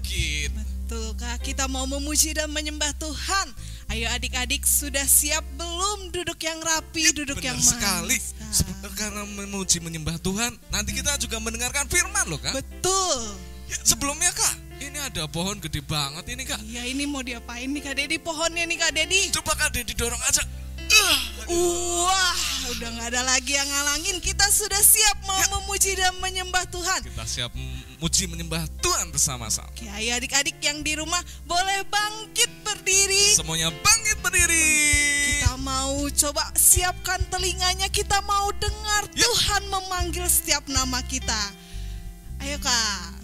bangkit. Betul Kak, kita mau memuji dan menyembah Tuhan. Ayo adik-adik, sudah siap belum duduk yang rapi, duduk yang manis? Sekali. Karena memuji menyembah Tuhan, nanti kita juga mendengarkan firman loh Kak. Betul. Ya, sebelumnya Kak, ini ada pohon gede banget ini Kak. Iya, ini mau diapain nih Kak Dedi? Pohonnya nih Kak Dedi. Coba Kak Dedi dorong aja. Wah, udah gak ada lagi yang ngalangin. Kita sudah siap mau memuji dan menyembah Tuhan. Kita siap memuji menyembah Tuhan bersama-sama. Oke, ayo adik-adik yang di rumah boleh bangkit berdiri. Semuanya bangkit berdiri. Kita mau coba siapkan telinganya. Kita mau dengar Tuhan memanggil setiap nama kita. Ayo Kak.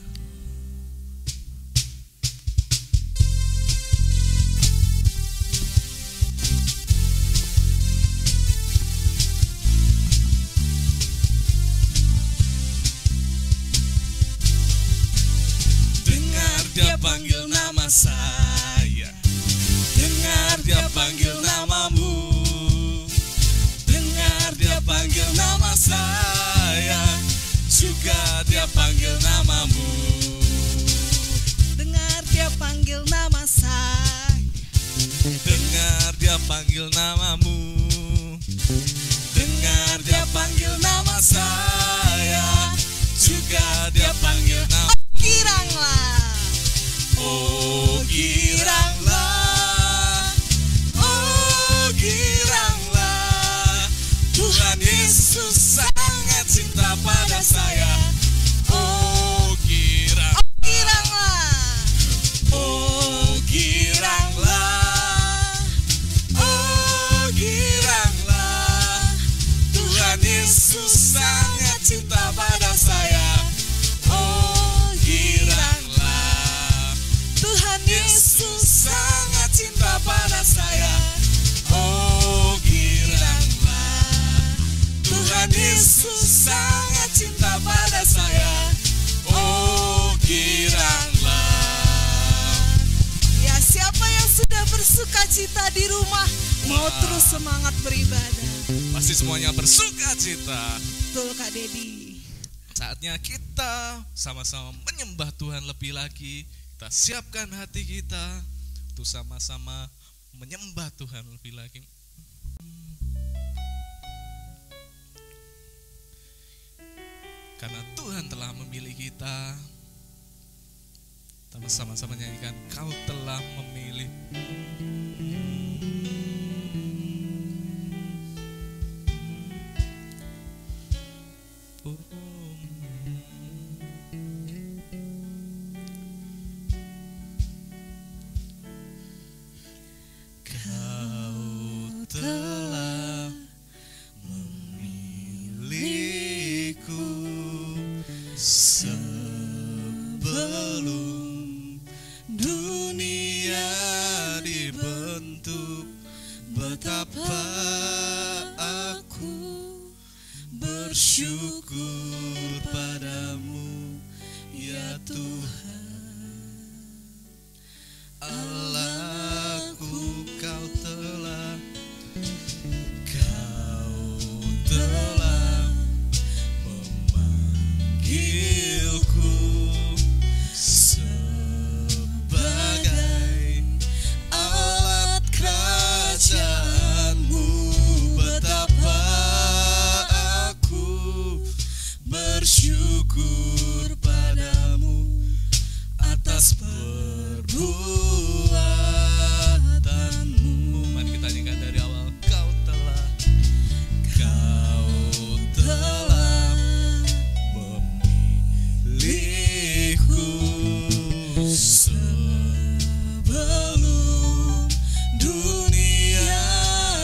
Dia panggil nama saya, dengar dia panggil namamu, dengar dia panggil nama saya, juga dia panggil namamu. Dengar dia panggil nama saya, dengar dia panggil namamu, dengar dia panggil nama saya, juga dia panggil namamu. Giranglah. Oh giranglah, oh giranglah, Tuhan Yesus sangat cinta pada saya. Oh giranglah, oh giranglah, oh giranglah, Tuhan Yesus sangat cinta pada saya. Yesus sangat cinta pada saya. Oh giranglah, Tuhan Yesus sangat cinta pada saya. Oh giranglah. Ya, siapa yang sudah bersuka cita di rumah mau terus semangat beribadah? Pasti semuanya bersuka cita. Betul Kak Dedi. Saatnya kita sama-sama menyembah Tuhan lebih lagi. Kita siapkan hati kita untuk sama-sama menyembah Tuhan lebih lagi. Karena Tuhan telah memilih kita. Kita sama-sama nyanyikan, Kau telah memilih. Telah memilihku sebelum dunia dibentuk. Betapa aku bersyukur padamu ya Tuhan. Allahku, Kau telah memanggilku sebagai alat kerajaan-Mu. Betapa aku bersyukur padamu atas perbuatanmu. Mari kita nyanyikan dari awal. Kau telah memilihku sebelum dunia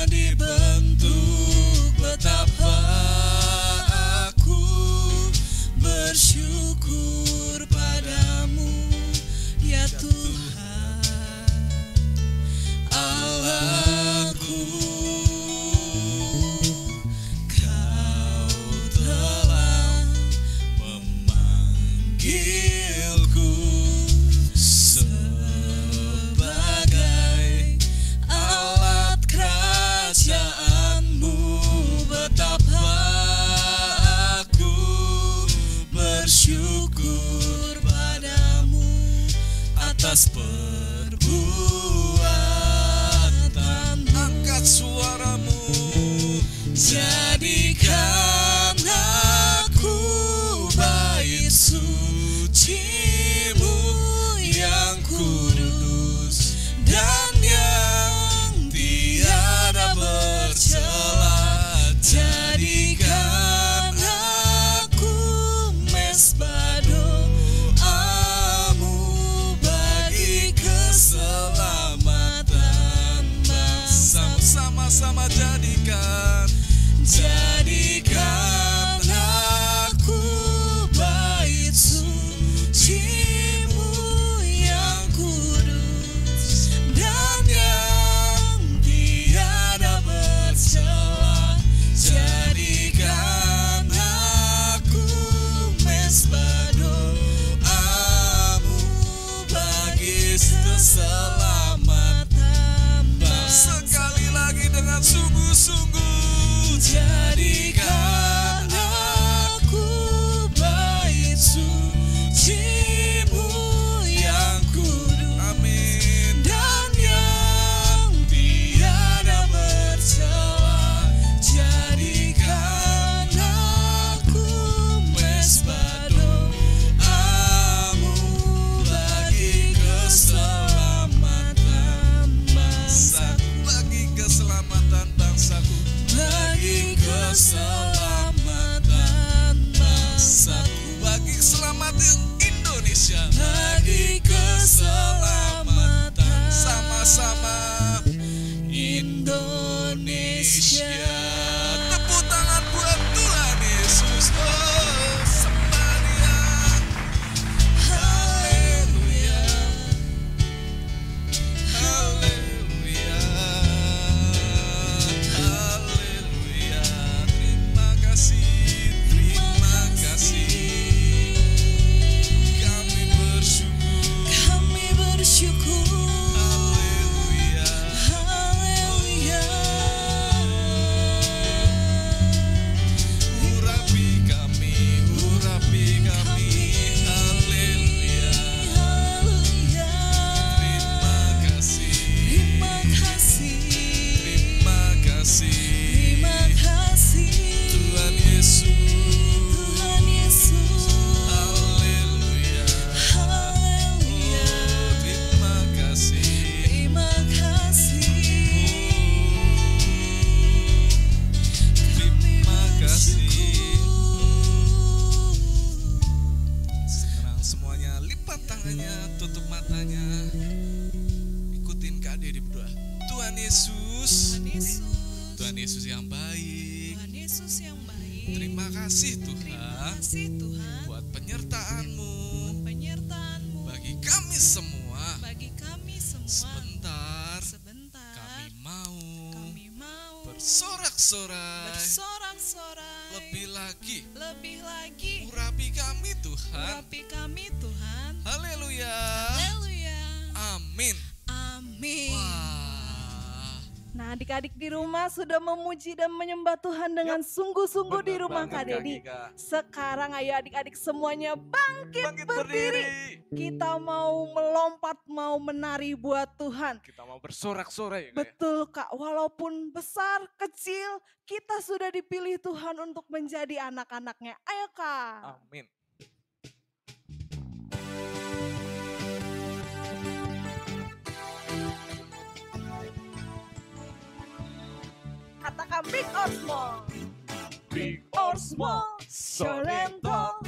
dibentuk. Betapa aku bersyukur atas perbuatan. Angkat suaramu, jadikan aku bait suci-Mu yang kudus dan yang tiada bercela. Jadikan aku mesbah doamu bagi keselamatan bangsa. Sama-sama jadikan aku bait suci-Mu yang kudus dan yang tiada bercela. Jadikan aku mesbah doamu bagi keselamatan bangsa. Sekali lagi dengan sungguh-sungguh, jadikan aku bait suci-Mu yang kudus. Amin. Dan yang tiada bercela. Jadikan aku mesbah doamu bagi keselamatan bangsaku. Bagi keselamatan bangsaku. Bagi keselamatan bangsaku. Bagi keselamatan Indonesia. Bagi keselamatan sama-sama Indonesia. Tepuk tangan buat Tuhan Yesus. Oh, sembah Dia. Haleluya. Haleluya. Haleluya. Terima kasih. Terima kasih. Kami bersyukur. Kami bersyukur. Haleluya. Haleluya. Urapi kami, urapi kami. Haleluya. Haleluya. Terima kasih. Terima kasih. Terima kasih. Terima kasih. Tuhan Yesus. Tuhan Yesus. Haleluya. Haleluya. Terima kasih. Terima kasih. Terima kasih. Sekarang semuanya lipat tangannya, tutup matanya. Ikutin Kak Dedi berdoa. Tuhan Yesus. Tuhan Yesus. Tuhan Yesus yang baik. Tuhan Yesus yang baik. Terima kasih Terima Tuhan kasih Tuhan buat penyertaan-Mu penyertaan-Mu bagi kami semua. bagi kami semua. Sebentar Sebentar kami mau kami mau bersorak-sorai bersorak-sorai lebih lagi. Urapi kami Tuhan. Haleluya. Haleluya. Amin. Amin. Wah. Nah, adik-adik di rumah sudah memuji dan menyembah Tuhan dengan sungguh-sungguh di Benar rumah banget, Kak Dedi. Kak. Sekarang ayo adik-adik semuanya bangkit Bangkit berdiri. Kita mau melompat, mau menari buat Tuhan. Kita mau bersorak-sorai. Betul Kak, walaupun besar, kecil, kita sudah dipilih Tuhan untuk menjadi anak-anaknya. Ayo Kak. Amin. Katakan big or small. Big Or small, Sorrento,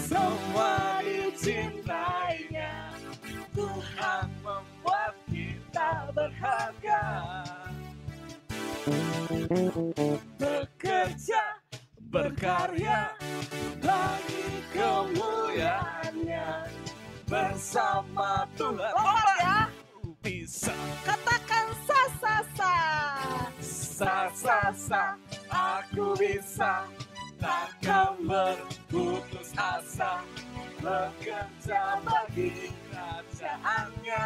semua dicintainya. Tuhan membuat kita berharga. bekerja, Berkarya bagi kemuliaannya. Bersama Tuhan. lompat ya. Bisa. Katakan sa sa sa. Sa, aku bisa. Takkan berputus asa. Bekerja bagi kerajaannya.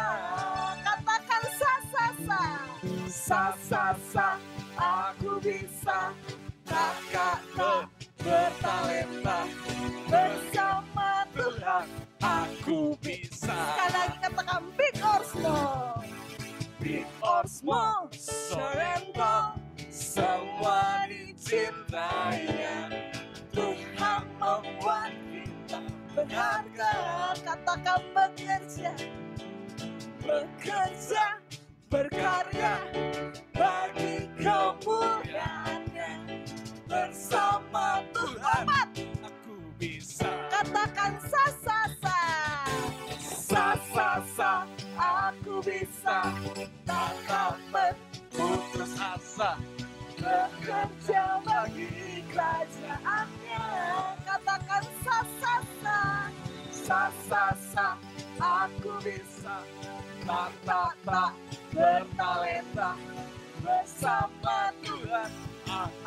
Katakan sa sa sa. Sa, aku bisa. Kakak bertalenta. Bersama Tuhan aku bisa. Sekali lagi katakan big Sorrento, semua dicintainya. Tuhan membuat kita berharga. Katakan bekerja, berkarya bagi kemuliaan-Nya. Bersama Tuhan aku bisa. katakan Sa, aku bisa. Takkan putus asa, bekerja bagi kerajaan-Nya. katakan Sa, aku bisa. Tak bertalenta. Bersama Tuhan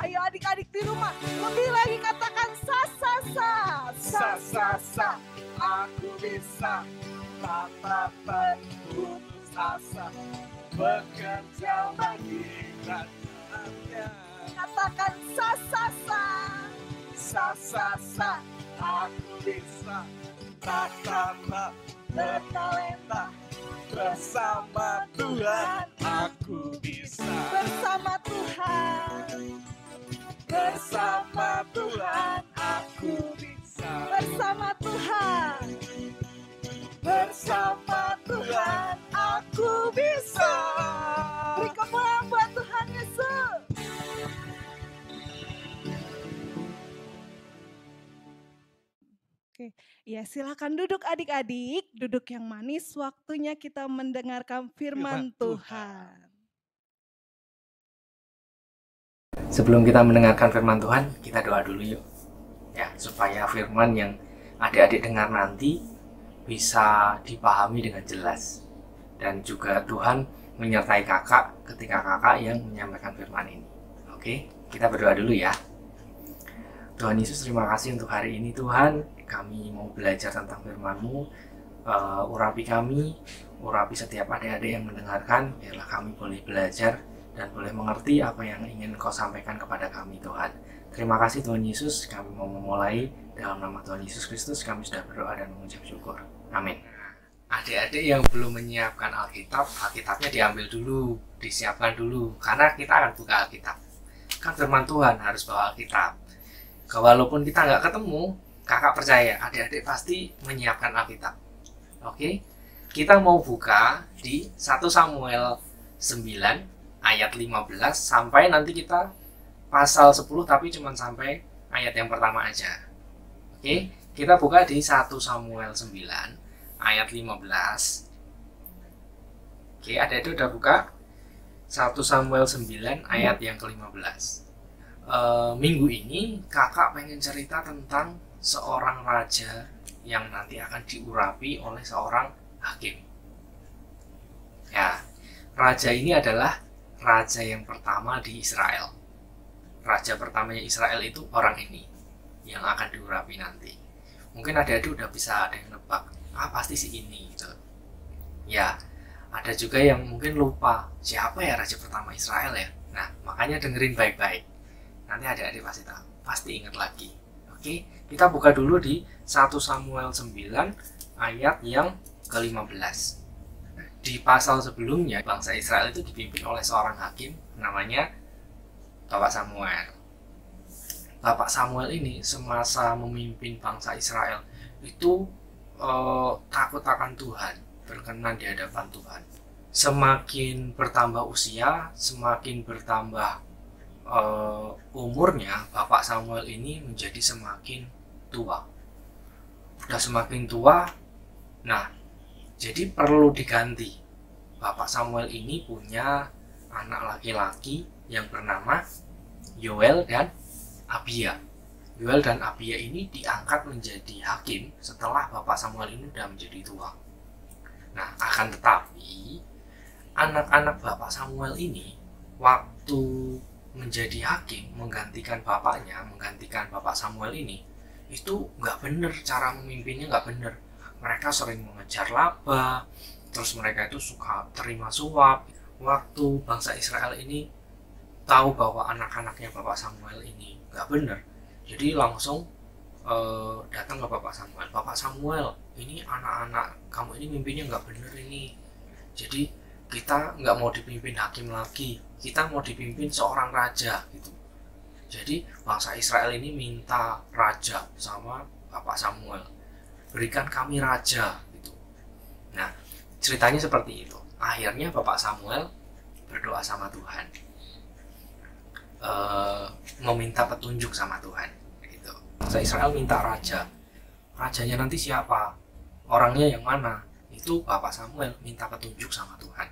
Ayo adik-adik di rumah, lebih lagi katakan Sa, aku bisa. Tak putus asa, bekerja bagi kerajaan-Nya. katakan Sa, aku bisa. Tak bertalenta. Bersama Tuhan aku bisa. bersama Tuhan, Bersama Tuhan aku bisa. bersama Tuhan, Bersama Tuhan aku bisa. beri kemuliaan buat Tuhan Yesus. Oke, ya silakan duduk adik-adik, duduk yang manis, waktunya kita mendengarkan firman Tuhan. Sebelum kita mendengarkan firman Tuhan, kita doa dulu yuk. Ya, supaya firman yang adik-adik dengar nanti bisa dipahami dengan jelas. Dan juga Tuhan menyertai kakak ketika kakak yang menyampaikan firman ini. Oke, kita berdoa dulu ya. Tuhan Yesus, terima kasih untuk hari ini Tuhan. Kami mau belajar tentang firman-Mu. Urapi kami, urapi setiap adik-adik yang mendengarkan. Biarlah kami boleh belajar dan boleh mengerti apa yang ingin Kau sampaikan kepada kami Tuhan. Terima kasih Tuhan Yesus, kami mau memulai dalam nama Tuhan Yesus Kristus. Kami sudah berdoa dan mengucap syukur. Amin. Adik-adik yang belum menyiapkan Alkitab, Alkitabnya diambil dulu, disiapkan dulu. Karena kita akan buka Alkitab. Kan firman Tuhan harus bawa Alkitab. Walaupun kita nggak ketemu, kakak percaya adik-adik pasti menyiapkan Alkitab. Oke, kita mau buka di 1 Samuel 9 ayat 15 sampai nanti kita pasal 10 tapi cuma sampai ayat yang pertama aja. Oke, kita buka di 1 Samuel 9 ayat 15. Oke, adik-adik udah buka 1 Samuel 9 ayat yang ke-15. Minggu ini kakak pengen cerita tentang seorang raja yang nanti akan diurapi oleh seorang hakim. Ya, raja ini adalah raja yang pertama di Israel. Raja pertamanya Israel itu orang ini yang akan diurapi nanti. Mungkin adik-adik udah bisa ada yang nebak, pasti si ini gitu. Ya, ada juga yang mungkin lupa siapa ya raja pertama Israel ya. Nah, makanya dengerin baik-baik. Nanti adik-adik pasti tahu, pasti ingat lagi. Oke, kita buka dulu di 1 Samuel 9 ayat yang ke-15. Di pasal sebelumnya, bangsa Israel itu dipimpin oleh seorang hakim namanya Bapak Samuel. Bapak Samuel ini semasa memimpin bangsa Israel itu takut akan Tuhan, berkenan di hadapan Tuhan. Semakin bertambah usia, semakin bertambah umurnya, Bapak Samuel ini menjadi semakin tua. Udah semakin tua, nah jadi perlu diganti. Bapak Samuel ini punya anak laki-laki yang bernama Yoel dan Abia. Yoel dan Abia ini diangkat menjadi hakim setelah Bapak Samuel ini sudah menjadi tua. Nah, akan tetapi anak-anak Bapak Samuel ini waktu menjadi hakim, menggantikan bapaknya, menggantikan Bapak Samuel ini, itu nggak bener, cara memimpinnya nggak bener. Mereka sering mengejar laba, terus mereka itu suka terima suap. Waktu bangsa Israel ini tahu bahwa anak-anaknya Bapak Samuel ini nggak bener, jadi langsung datang ke Bapak Samuel. Bapak Samuel, ini anak-anak kamu ini mimpinya nggak bener ini, jadi kita nggak mau dipimpin hakim lagi, kita mau dipimpin seorang raja gitu. Jadi bangsa Israel ini minta raja sama Bapak Samuel, berikan kami raja gitu. Nah, ceritanya seperti itu. Akhirnya Bapak Samuel berdoa sama Tuhan, meminta petunjuk sama Tuhan gitu. Bangsa Israel minta raja, rajanya nanti siapa, orangnya yang mana, itu Bapak Samuel minta petunjuk sama Tuhan.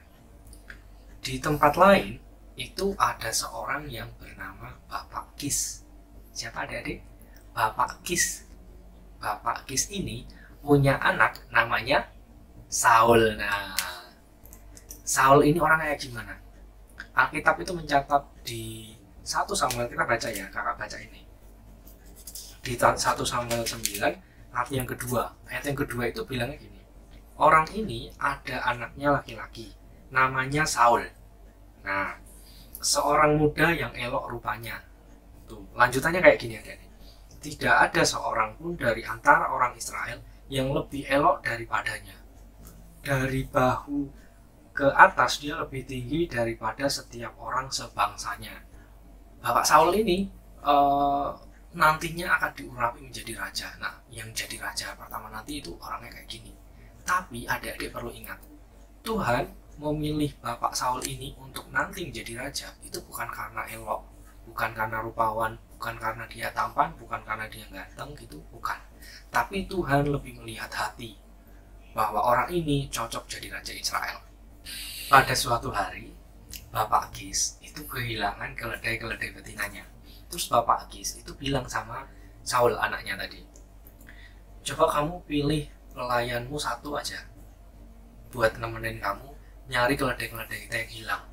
Di tempat lain itu ada seorang yang bernama Bapak Kis. Siapa adik-adik? Bapak Kis. Bapak Kis ini punya anak namanya Saul. Nah, Saul ini orangnya kayak gimana? Alkitab itu mencatat di 1 Samuel, kita baca ya, kakak baca ini. Di 1 Samuel 9, ayat yang kedua itu bilangnya gini. Orang ini ada anaknya laki-laki, namanya Saul. Nah, seorang muda yang elok rupanya. Tuh, lanjutannya kayak gini adik. Tidak ada seorang pun dari antara orang Israel yang lebih elok daripadanya. Dari bahu ke atas dia lebih tinggi daripada setiap orang sebangsanya. Bapak Saul ini nantinya akan diurapi menjadi raja. Nah, yang jadi raja pertama nanti itu orangnya kayak gini. Tapi adik-adik perlu ingat, Tuhan memilih Bapak Saul ini untuk nanti menjadi raja itu bukan karena elok, bukan karena rupawan, bukan karena dia tampan, bukan karena dia ganteng gitu, bukan. Tapi Tuhan lebih melihat hati, bahwa orang ini cocok jadi raja Israel. Pada suatu hari, Bapak Kis itu kehilangan keledai-keledai betinanya. Terus Bapak Kis itu bilang sama Saul anaknya tadi, coba kamu pilih pelayanmu satu aja buat nemenin kamu nyari keledai-keledai kita yang hilang.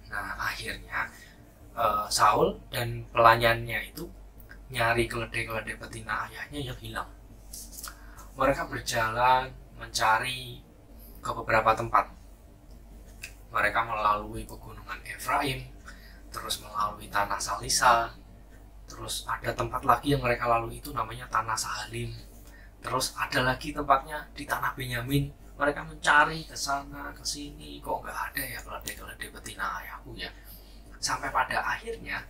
Nah, akhirnya Saul dan pelayannya itu nyari keledai-keledai betina ayahnya yang hilang. Mereka berjalan mencari ke beberapa tempat. Mereka melalui pegunungan Efraim, terus melalui tanah Salisa, terus ada tempat lagi yang mereka lalui itu namanya tanah Sahalim, terus ada lagi tempatnya di tanah Benyamin. Mereka mencari ke sana ke sini, kok nggak ada ya keledai-keledai betina ayahku ya. Sampai pada akhirnya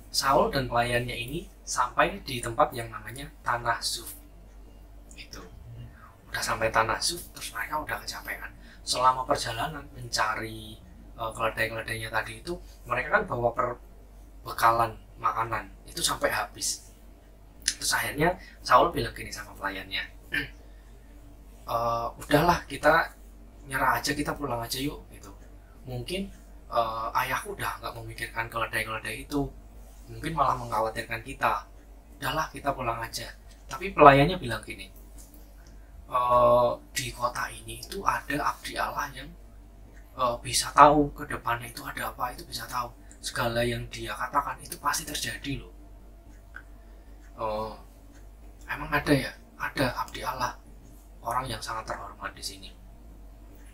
Saul dan pelayannya ini sampai di tempat yang namanya Tanah Zuf. Itu udah sampai Tanah Zuf, terus mereka udah kecapean. Selama perjalanan mencari keledai-keledainya tadi itu, mereka kan bawa perbekalan makanan itu sampai habis. Terus akhirnya Saul bilang gini sama pelayannya, udahlah kita nyerah aja, kita pulang aja yuk gitu. Mungkin ayahku udah nggak memikirkan keledai-keledai itu, mungkin malah mengkhawatirkan kita. Udahlah kita pulang aja. Tapi pelayannya bilang gini, di kota ini itu ada abdi Allah yang bisa tahu ke depannya itu ada apa, itu bisa tahu. Segala yang dia katakan itu pasti terjadi loh. Emang ada ya? Ada abdi Allah, orang yang sangat terhormat di sini.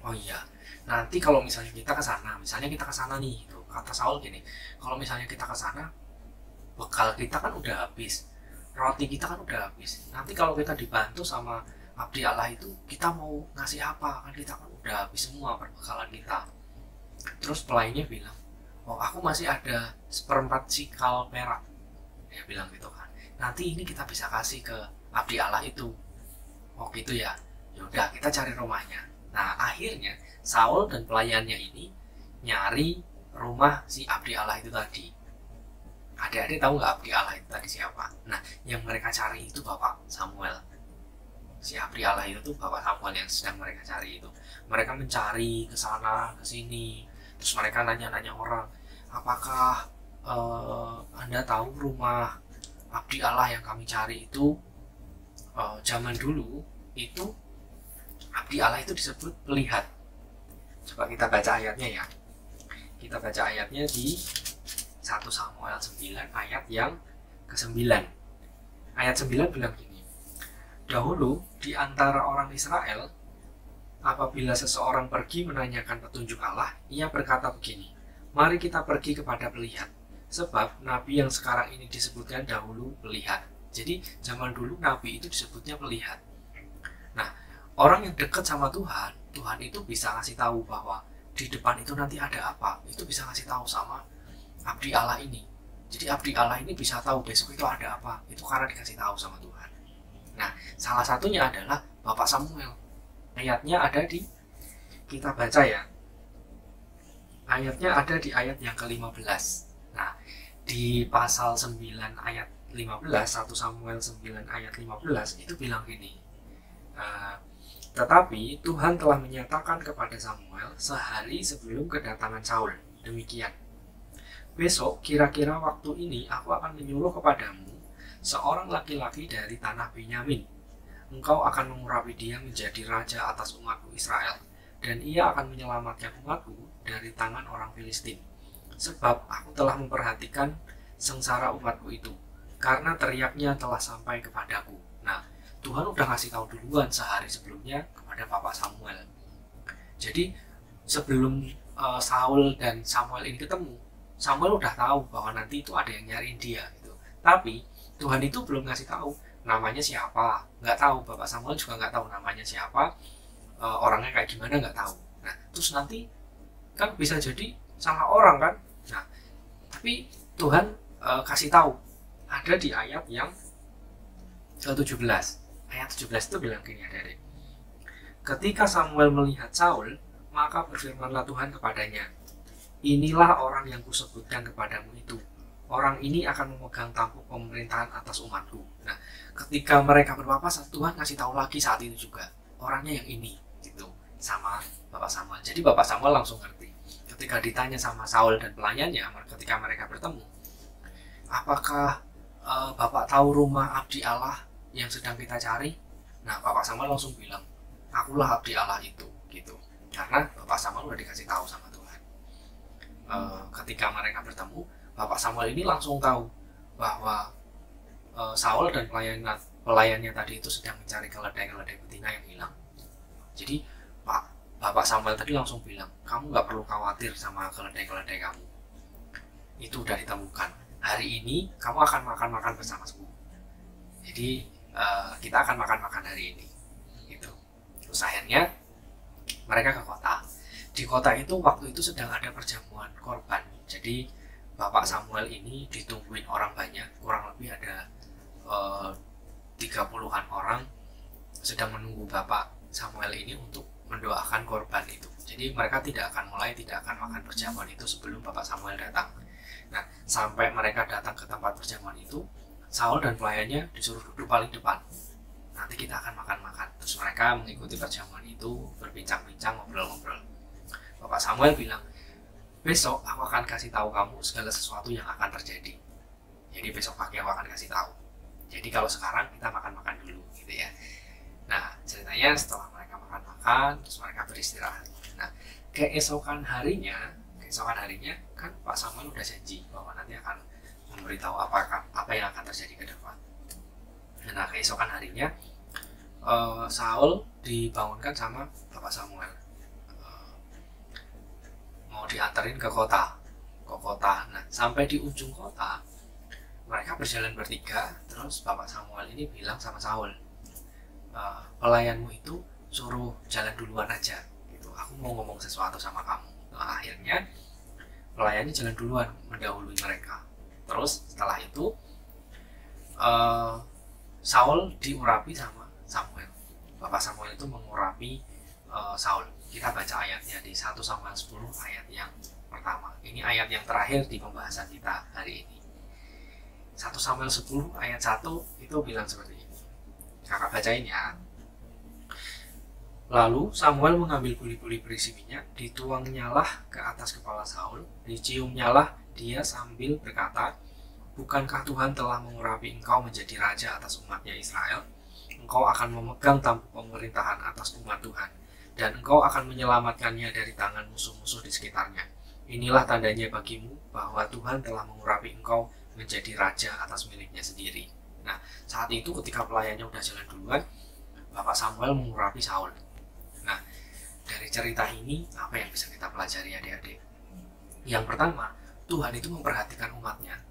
Oh iya, nanti kalau misalnya kita ke sana, nih, tuh, kata Saul gini, kalau misalnya kita ke sana, bekal kita kan udah habis, roti kita kan udah habis. Nanti kalau kita dibantu sama abdi Allah itu, kita mau ngasih apa? Kan kita kan udah habis semua perbekalan kita. Terus pelayannya bilang, oh aku masih ada 1/4 sikal perak. Dia bilang gitu kan. Nanti ini kita bisa kasih ke abdi Allah itu. Oh gitu ya. Yaudah kita cari rumahnya. Nah akhirnya Saul dan pelayannya ini nyari rumah si abdi Allah itu tadi. Adik-adik tahu nggak abdi Allah itu tadi siapa? Nah yang mereka cari itu Bapak Samuel. Si abdi Allah itu tuh Bapak Samuel yang sedang mereka cari itu. Mereka mencari ke sana ke sini. Terus mereka nanya-nanya orang, apakah Anda tahu rumah abdi Allah yang kami cari itu? Zaman dulu itu abdi Allah itu disebut pelihat. Coba kita baca ayatnya ya. Kita baca ayatnya di 1 Samuel 9 ayat yang ke-9. Ayat 9 bilang gini. Dahulu di antara orang Israel, apabila seseorang pergi menanyakan petunjuk Allah, ia berkata begini, mari kita pergi kepada pelihat, sebab nabi yang sekarang ini disebutkan dahulu pelihat. Jadi zaman dulu nabi itu disebutnya pelihat. Nah, orang yang dekat sama Tuhan, Tuhan itu bisa ngasih tahu bahwa di depan itu nanti ada apa, itu bisa ngasih tahu sama abdi Allah ini. Jadi abdi Allah ini bisa tahu besok itu ada apa, itu karena dikasih tahu sama Tuhan. Nah, salah satunya adalah Bapak Samuel. Ayatnya ada di, kita baca ya, ayatnya ada di ayat yang ke-15. Nah, di pasal 9 ayat 15, 1 Samuel 9 ayat 15 itu bilang gini, tetapi Tuhan telah menyatakan kepada Samuel sehari sebelum kedatangan Saul, demikian, besok kira-kira waktu ini aku akan menyuruh kepadamu seorang laki-laki dari tanah Benyamin. Engkau akan mengurapi dia menjadi raja atas umatku Israel, dan ia akan menyelamatkan umatku dari tangan orang Filistin. Sebab aku telah memperhatikan sengsara umatku itu, karena teriaknya telah sampai kepadaku. Nah, Tuhan udah ngasih tahu duluan sehari sebelumnya kepada Bapak Samuel. Jadi sebelum Saul dan Samuel ini ketemu, Samuel udah tahu bahwa nanti itu ada yang nyariin dia gitu. Tapi Tuhan itu belum ngasih tahu namanya siapa, nggak tahu. Bapak Samuel juga nggak tahu namanya siapa, orangnya kayak gimana nggak tahu. Nah, terus nanti kan bisa jadi salah orang kan. Nah, tapi Tuhan kasih tahu ada di ayat yang ke-17. Ayat 17 itu bilang gini, adik-adik. Ketika Samuel melihat Saul, maka berfirmanlah Tuhan kepadanya, inilah orang yang kusebutkan kepadamu itu. Orang ini akan memegang tampuk pemerintahan atas umatku. Nah, ketika mereka berpapasan, Tuhan kasih tahu lagi saat itu juga, orangnya yang ini, gitu, sama Bapak Samuel. Jadi Bapak Samuel langsung ngerti. Ketika ditanya sama Saul dan pelayannya, ketika mereka bertemu, apakah Bapak tahu rumah abdi Allah yang sedang kita cari? Nah, Bapak Samuel langsung bilang, akulah abdi Allah itu, gitu. Karena Bapak Samuel udah dikasih tahu sama Tuhan. Ketika mereka bertemu, Bapak Samuel ini langsung tahu bahwa Saul dan pelayannya tadi itu sedang mencari keledai-keledai betina yang hilang. Jadi Bapak Samuel tadi langsung bilang, kamu nggak perlu khawatir sama keledai-keledai kamu. Itu udah ditemukan. Hari ini kamu akan makan-makan bersama-sama. Jadi kita akan makan-makan hari ini. Gitu. Terus akhirnya mereka ke kota. Di kota itu waktu itu sedang ada perjamuan korban. Jadi Bapak Samuel ini ditungguin orang banyak, kurang lebih ada 30-an orang sedang menunggu Bapak Samuel ini untuk mendoakan korban itu. Jadi mereka tidak akan makan perjamuan itu sebelum Bapak Samuel datang. Nah, sampai mereka datang ke tempat perjamuan itu, Saul dan pelayannya disuruh duduk paling depan. Nanti kita akan makan-makan. Terus mereka mengikuti perjamuan itu, berbincang-bincang, ngobrol-ngobrol. Bapak Samuel bilang, besok aku akan kasih tahu kamu segala sesuatu yang akan terjadi. Jadi besok pagi aku akan kasih tahu. Jadi kalau sekarang kita makan-makan dulu, gitu ya. Nah, ceritanya setelah mereka makan-makan, terus mereka beristirahat. Nah, keesokan harinya kan Pak Samuel udah janji bahwa nanti akan memberitahu apa yang akan terjadi ke depan. Nah, keesokan harinya Saul dibangunkan sama Bapak Samuel. Mau diantarin ke kota. Nah, sampai di ujung kota, mereka berjalan bertiga. Terus Bapak Samuel ini bilang sama Saul, pelayanmu itu suruh jalan duluan aja, gitu. Aku mau ngomong sesuatu sama kamu. Nah, akhirnya pelayannya jalan duluan, mendahului mereka. Terus setelah itu Saul diurapi sama Samuel. Bapak Samuel itu mengurapi Saul. Kita baca ayatnya di 1 Samuel 10 ayat yang pertama. Ini ayat yang terakhir di pembahasan kita hari ini. 1 Samuel 10 ayat 1 itu bilang seperti ini. Kakak bacain ya. Lalu Samuel mengambil buli-buli berisi minyak, dituangnyalah ke atas kepala Saul, diciumnyalah dia sambil berkata, bukankah Tuhan telah mengurapi engkau menjadi raja atas umatnya Israel? Engkau akan memegang tampuk pemerintahan atas umat Tuhan, dan engkau akan menyelamatkannya dari tangan musuh-musuh di sekitarnya. Inilah tandanya bagimu bahwa Tuhan telah mengurapi engkau menjadi raja atas miliknya sendiri. Nah, saat itu ketika pelayannya udah jalan duluan, Bapak Samuel mengurapi Saul. Nah, dari cerita ini, apa yang bisa kita pelajari adik-adik? Yang pertama, Tuhan itu memperhatikan umatnya.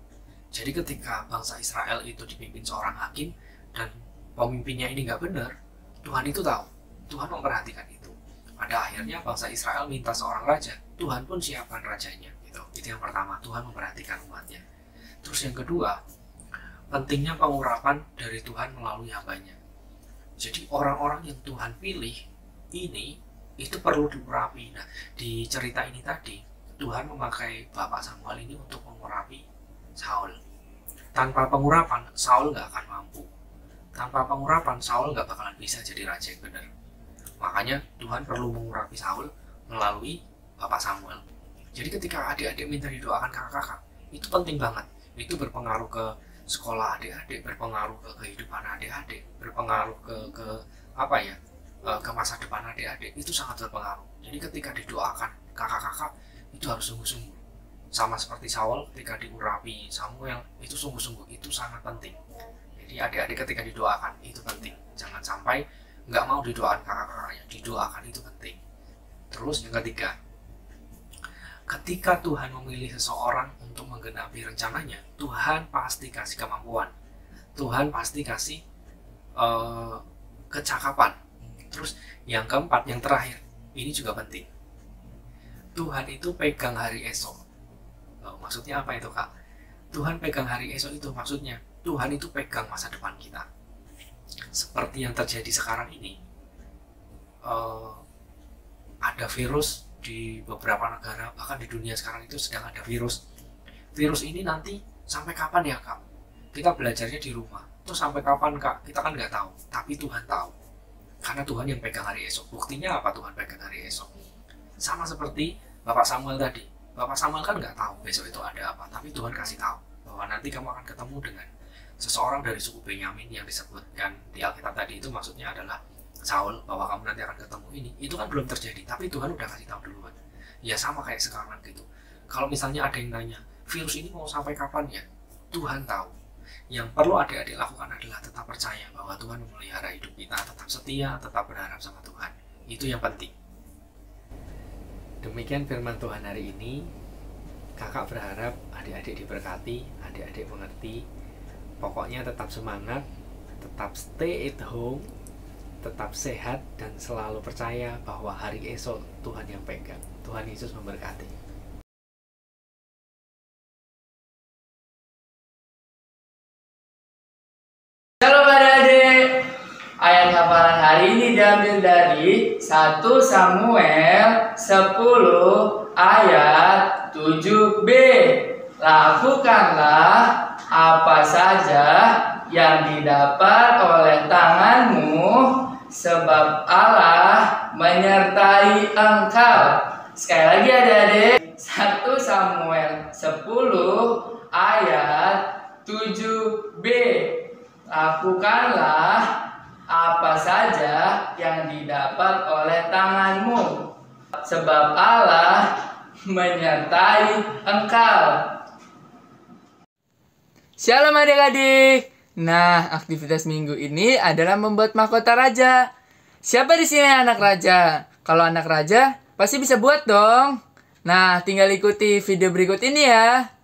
Jadi ketika bangsa Israel itu dipimpin seorang hakim, dan pemimpinnya ini nggak benar, Tuhan itu tahu. Tuhan memperhatikan itu. pada akhirnya bangsa Israel minta seorang raja, Tuhan pun siapkan rajanya gitu. Itu yang pertama, Tuhan memperhatikan umatnya. Terus yang kedua, pentingnya pengurapan dari Tuhan melalui hambanya. Jadi orang-orang yang Tuhan pilih ini itu perlu diurapi. Nah, di cerita ini tadi Tuhan memakai Bapak Samuel ini untuk mengurapi Saul. Tanpa pengurapan Saul nggak akan mampu. Tanpa pengurapan Saul nggak bakalan bisa jadi raja yang benar. Makanya Tuhan perlu mengurapi Saul melalui Bapak Samuel. Jadi ketika adik-adik minta didoakan kakak-kakak, itu penting banget. Itu berpengaruh ke sekolah adik-adik, berpengaruh ke kehidupan adik-adik, berpengaruh ke masa depan adik-adik. Itu sangat berpengaruh. Jadi ketika didoakan kakak-kakak itu harus sungguh-sungguh. Sama seperti Saul ketika diurapi Samuel, itu sungguh-sungguh, itu sangat penting. Jadi adik-adik ketika didoakan itu penting. Jangan sampai nggak mau didoakan kakak-kakaknya, didoakan itu penting. Terus yang ketiga, ketika Tuhan memilih seseorang untuk menggenapi rencananya, Tuhan pasti kasih kemampuan, Tuhan pasti kasih kecakapan. Terus yang keempat, yang terakhir, ini juga penting. Tuhan itu pegang hari esok. Maksudnya apa itu, Kak? Tuhan pegang hari esok itu maksudnya Tuhan itu pegang masa depan kita. Seperti yang terjadi sekarang ini, ada virus di beberapa negara, bahkan di dunia sekarang itu sedang ada virus. Virus ini nanti sampai kapan ya, Kak? Kita belajarnya di rumah. Terus sampai kapan, Kak? Kita kan nggak tahu. Tapi Tuhan tahu. Karena Tuhan yang pegang hari esok. Buktinya apa Tuhan pegang hari esok? Sama seperti Bapak Samuel tadi. Bapak Samuel kan nggak tahu besok itu ada apa. Tapi Tuhan kasih tahu bahwa nanti kamu akan ketemu dengan seseorang dari suku Benyamin yang disebutkan di Alkitab tadi. Itu maksudnya adalah Saul, bahwa kamu nanti akan ketemu ini. Itu kan belum terjadi, tapi Tuhan udah kasih tahu duluan. Ya sama kayak sekarang gitu. Kalau misalnya ada yang nanya, virus ini mau sampai kapan ya? Tuhan tahu. Yang perlu adik-adik lakukan adalah tetap percaya bahwa Tuhan memelihara hidup kita, tetap setia, tetap berharap sama Tuhan. Itu yang penting. Demikian firman Tuhan hari ini. Kakak berharap adik-adik diberkati, adik-adik mengerti. Pokoknya tetap semangat, tetap stay at home, tetap sehat, dan selalu percaya bahwa hari esok Tuhan yang pegang. Tuhan Yesus memberkati. Halo adik-adik, ayat hafalan hari ini diambil dari 1 Samuel 10 ayat 7b. Lakukanlah apa saja yang didapat oleh tanganmu, sebab Allah menyertai engkau. Sekali lagi adik-adik, 1 Samuel 10 ayat 7b. Lakukanlah apa saja yang didapat oleh tanganmu, sebab Allah menyertai engkau. Shalom adik-adik. Nah, aktivitas minggu ini adalah membuat mahkota raja. Siapa di sini anak raja? Kalau anak raja, pasti bisa buat dong. Nah, tinggal ikuti video berikut ini ya.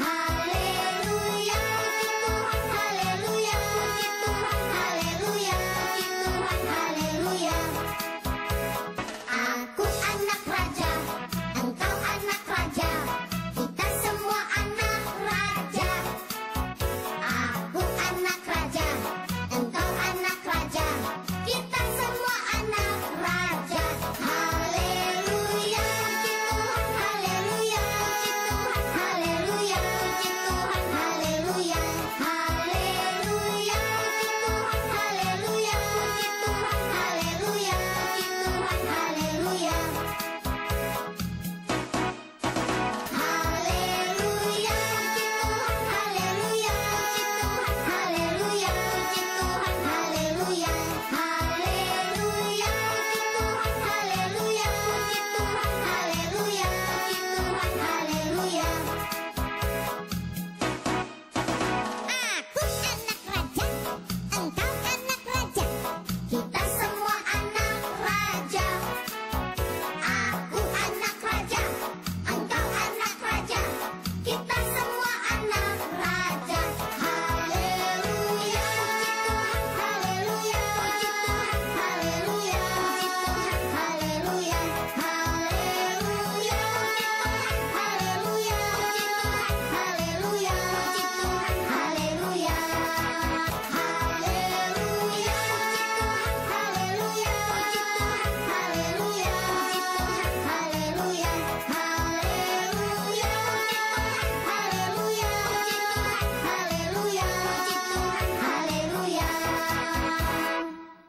Haleluya.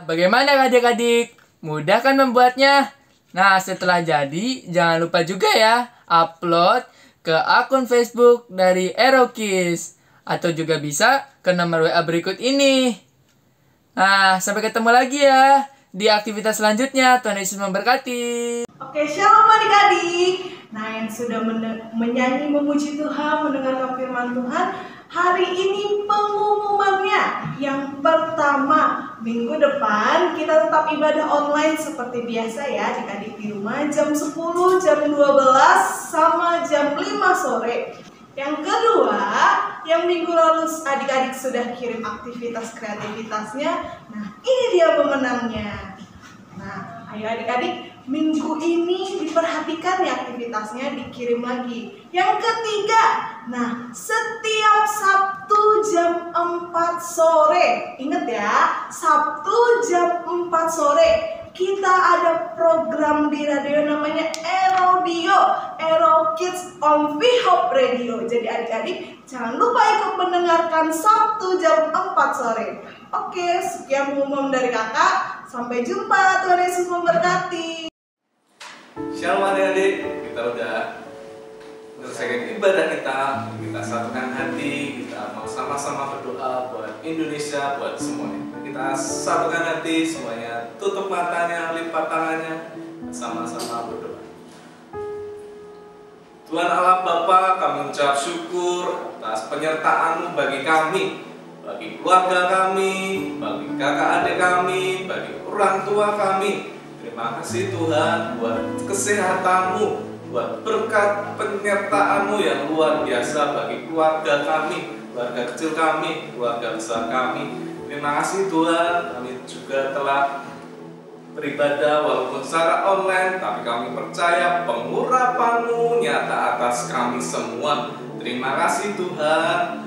Bagaimana adik-adik? Mudah kan membuatnya? Nah, setelah jadi, jangan lupa juga ya, upload ke akun Facebook dari Erokis. Atau juga bisa ke nomor WA berikut ini. Nah, sampai ketemu lagi ya di aktivitas selanjutnya. Tuhan Yesus memberkati. Oke, shalom adik-adik. Nah, yang sudah menyanyi memuji Tuhan, mendengarkan firman Tuhan, hari ini pengumumannya. Yang pertama, minggu depan kita tetap ibadah online seperti biasa ya adik-adik di rumah, jam 10, jam 12, sama jam 5 sore. Yang kedua, yang minggu lalu adik-adik sudah kirim aktivitas kreativitasnya. Nah, ini dia pemenangnya. Nah, ayo adik-adik, minggu ini diperhatikan ya aktivitasnya, dikirim lagi. Yang ketiga, nah setiap Sabtu jam 4 sore, ingat ya, Sabtu jam 4 sore kita ada program di radio namanya Erodio, Ero Kids on VHOP Radio. Jadi adik-adik jangan lupa ikut mendengarkan Sabtu jam 4 sore. Oke, sekian pengumuman dari kakak. Sampai jumpa, Tuhan Yesus memberkati. Shalom adik-adik, kita udah selesai ibadah kita satukan hati, kita mau sama-sama berdoa buat Indonesia, buat semuanya. Kita satukan hati, semuanya tutup matanya, lipat tangannya, sama-sama berdoa. Tuhan Allah Bapa, kami ucap syukur atas penyertaan-Mu bagi kami, bagi keluarga kami, bagi kakak adik kami, bagi orang tua kami. Terima kasih Tuhan buat kesehatan-Mu, buat berkat penyertaan-Mu yang luar biasa bagi keluarga kami, keluarga kecil kami, keluarga besar kami. Terima kasih Tuhan, kami juga telah beribadah walaupun secara online, tapi kami percaya pengurapan-Mu nyata atas kami semua. Terima kasih Tuhan.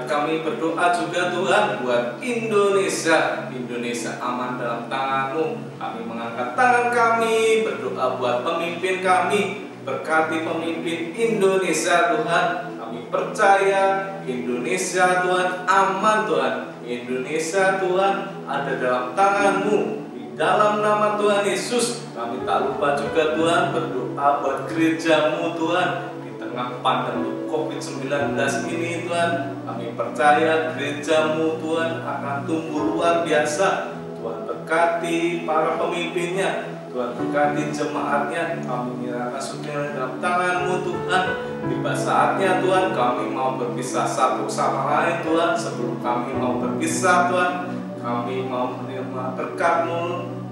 Kami berdoa juga Tuhan buat Indonesia. Indonesia aman dalam tangan-Mu. Kami mengangkat tangan kami, berdoa buat pemimpin kami. Berkati pemimpin Indonesia Tuhan. Kami percaya Indonesia Tuhan aman Tuhan. Indonesia Tuhan ada dalam tangan-Mu. Di dalam nama Tuhan Yesus kami tak lupa juga Tuhan berdoa buat gereja-Mu Tuhan. Tengah pandemi COVID-19 ini Tuhan, kami percaya gereja-Mu Tuhan akan tumbuh luar biasa. Tuhan berkati para pemimpinnya, Tuhan berkati jemaatnya. Kami menyerahkan semuanya dalam tangan-Mu Tuhan. Tiba saatnya Tuhan kami mau berpisah satu sama lain Tuhan. Sebelum kami mau berpisah Tuhan, kami mau menerima berkat-Mu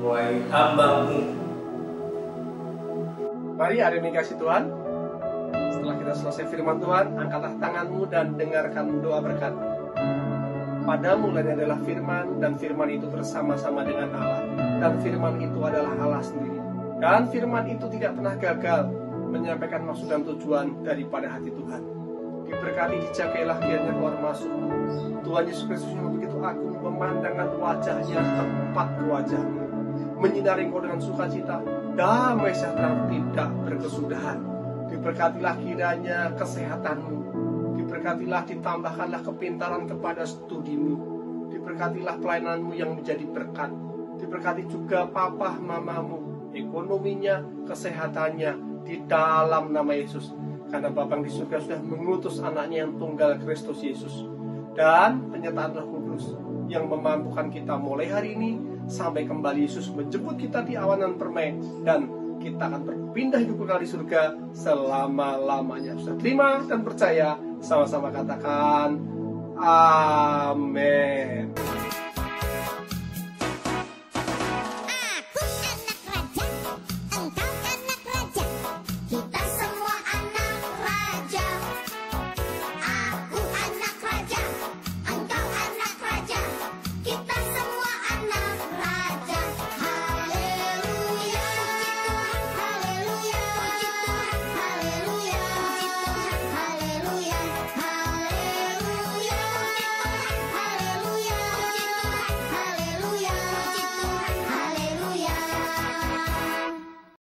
mulai hamba-Mu. Mari hari ini kasih Tuhan. Setelah kita selesai firman Tuhan, angkatlah tanganmu dan dengarkan doa berkat. Padamu adalah firman, dan firman itu bersama-sama dengan Allah, dan firman itu adalah Allah sendiri. Dan firman itu tidak pernah gagal menyampaikan maksud dan tujuan daripada hati Tuhan. Diberkati, dijagailah kiranya keluar masukmu. Tuhan Yesus Kristus yang begitu agung memandangkan wajahnya tepat ke wajahmu, menyinari engkau dengan sukacita, damai sejahtera tidak berkesudahan. Diberkatilah kiranya kesehatanmu, diberkatilah ditambahkanlah kepintaran kepada studimu, diberkatilah pelayananmu yang menjadi berkat, diberkati juga papa mamamu, ekonominya, kesehatannya di dalam nama Yesus. Karena Bapa di surga sudah mengutus anaknya yang tunggal Kristus Yesus, dan penyertaan Roh Kudus yang memampukan kita mulai hari ini sampai kembali Yesus menjemput kita di awanan permai, dan kita akan berpindah hidup kekal di surga selama-lamanya. Sudah terima dan percaya, sama-sama katakan amin.